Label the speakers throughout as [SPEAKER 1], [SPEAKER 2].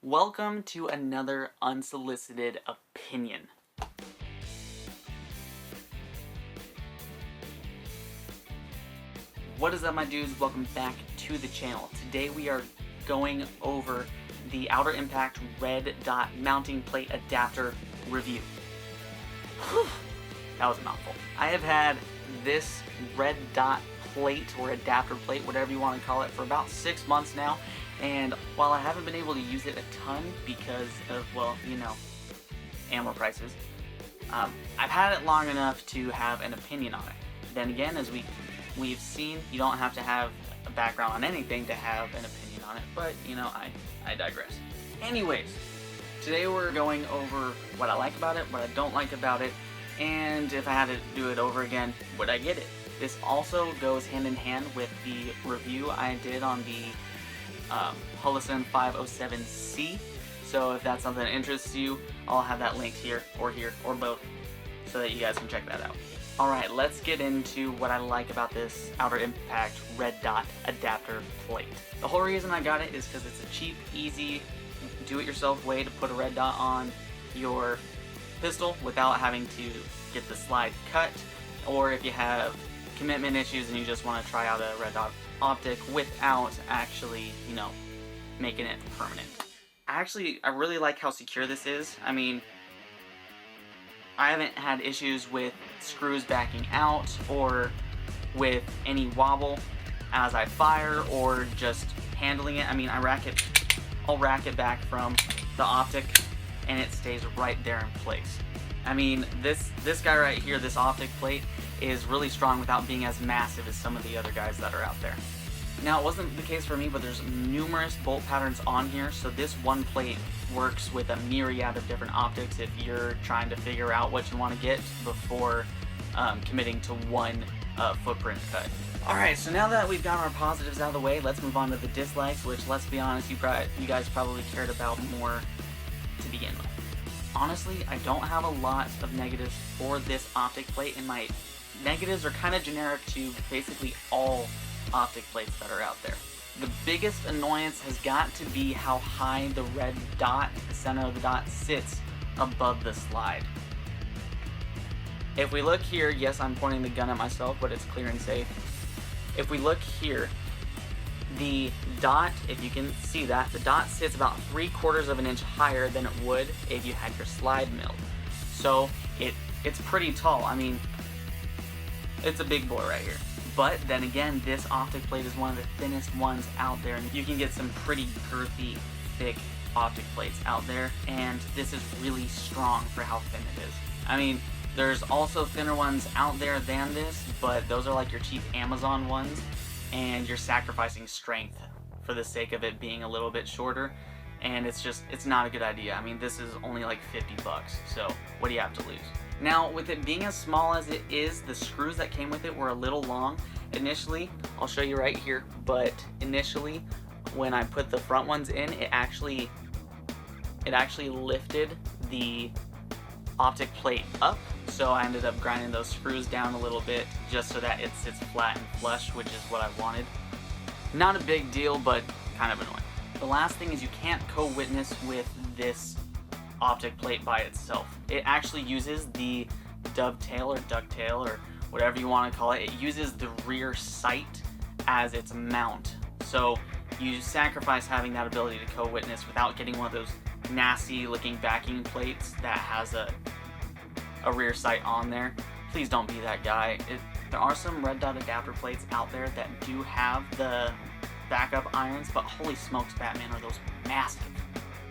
[SPEAKER 1] Welcome to another unsolicited opinion. What is up, my dudes? Welcome back to the channel. Today we are going over the Outer Impact red dot mounting plate adapter review. That was a mouthful. I have had this red dot plate or adapter plate, whatever you want to call it, for about 6 months now. And while I haven't been able to use it a ton because of, well, you know, ammo prices, I've had it long enough to have an opinion on it. Then again, as we've seen, you don't have to have a background on anything to have an opinion on it, but, you know, I digress. Anyways, today we're going over what I like about it, what I don't like about it, and if I had to do it over again, would I get it? This also goes hand in hand with the review I did on the Holosun 507C, so if that's something that interests you, I'll have that linked here, or both, so that you guys can check that out. Alright, let's get into what I like about this Outer Impact red dot adapter plate. The whole reason I got it is because it's a cheap, easy, do-it-yourself way to put a red dot on your pistol without having to get the slide cut, or if you have commitment issues and you just want to try out a red dot optic without actually, you know, making it permanent. I really like how secure this is. I mean, I haven't had issues with screws backing out or with any wobble as I fire or just handling it. I mean, I'll rack it back from the optic and it stays right there in place. I mean, this guy right here, this optic plate, is really strong without being as massive as some of the other guys that are out there. Now, it wasn't the case for me, but there's numerous bolt patterns on here, so this one plate works with a myriad of different optics if you're trying to figure out what you want to get before committing to one footprint cut. Alright, so now that we've got our positives out of the way, let's move on to the dislikes, which, let's be honest, you guys probably cared about more to begin with. Honestly, I don't have a lot of negatives for this optic plate, and my negatives are kind of generic to basically all optic plates that are out there. The biggest annoyance has got to be how high the red dot, the center of the dot, sits above the slide. If we look here, yes, I'm pointing the gun at myself, but it's clear and safe. If we look here, the dot, if you can see that, the dot sits about 3/4 of an inch higher than it would if you had your slide milled. So it's pretty tall. I mean, it's a big boy right here. But then again, this optic plate is one of the thinnest ones out there, and you can get some pretty girthy, thick optic plates out there, and this is really strong for how thin it is. I mean, there's also thinner ones out there than this, but those are like your cheap Amazon ones, and you're sacrificing strength for the sake of it being a little bit shorter, and it's not a good idea. I mean, this is only like 50 bucks, so what do you have to lose? Now, with it being as small as it is, the screws that came with it were a little long. Initially, I'll show you right here, but initially, when I put the front ones in, it actually lifted the optic plate up, so I ended up grinding those screws down a little bit just so that it sits flat and flush, which is what I wanted. Not a big deal, but kind of annoying. The last thing is you can't co-witness with this optic plate by itself. It actually uses the dovetail or ducktail or whatever you want to call it. It uses the rear sight as its mount. So you sacrifice having that ability to co-witness without getting one of those nasty looking backing plates that has a rear sight on there. Please don't be that guy. There are some red dot adapter plates out there that do have the backup irons, but holy smokes, Batman, are those massive.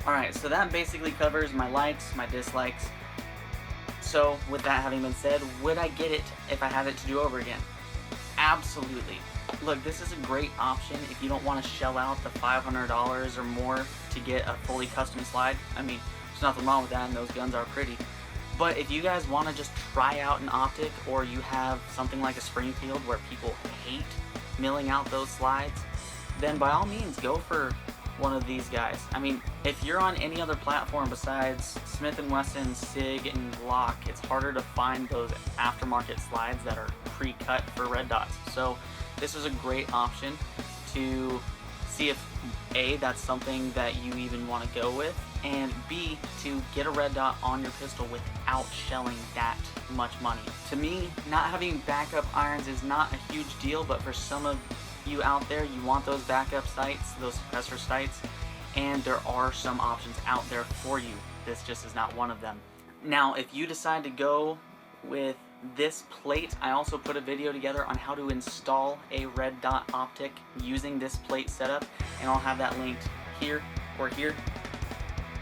[SPEAKER 1] Alright, so that basically covers my likes, my dislikes. So, with that having been said, would I get it if I had it to do over again? Absolutely. Look, this is a great option if you don't want to shell out the $500 or more to get a fully custom slide. I mean, there's nothing wrong with that, and those guns are pretty. But if you guys want to just try out an optic, or you have something like a Springfield where people hate milling out those slides, then by all means, go for one of these guys. I mean, if you're on any other platform besides Smith & Wesson, SIG, and Glock, it's harder to find those aftermarket slides that are pre-cut for red dots. So this is a great option to see if A, that's something that you even want to go with, and B, to get a red dot on your pistol without shelling that much money. To me, not having backup irons is not a huge deal, but for some of you out there, you want those backup sights, those suppressor sights, and there are some options out there for you. This just is not one of them. Now, if you decide to go with this plate, I also put a video together on how to install a red dot optic using this plate setup, and I'll have that linked here or here.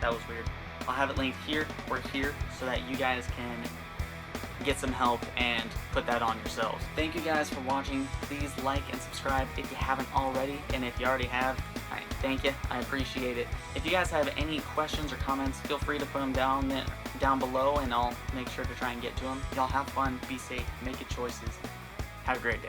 [SPEAKER 1] That was weird. I'll have it linked here or here so that you guys can get some help and put that on yourselves. Thank you guys for watching. Please like and subscribe if you haven't already, and if you already have, thank you. I appreciate it. If you guys have any questions or comments, feel free to put them down below, and I'll make sure to try and get to them. Y'all have fun, be safe, make good choices. Have a great day.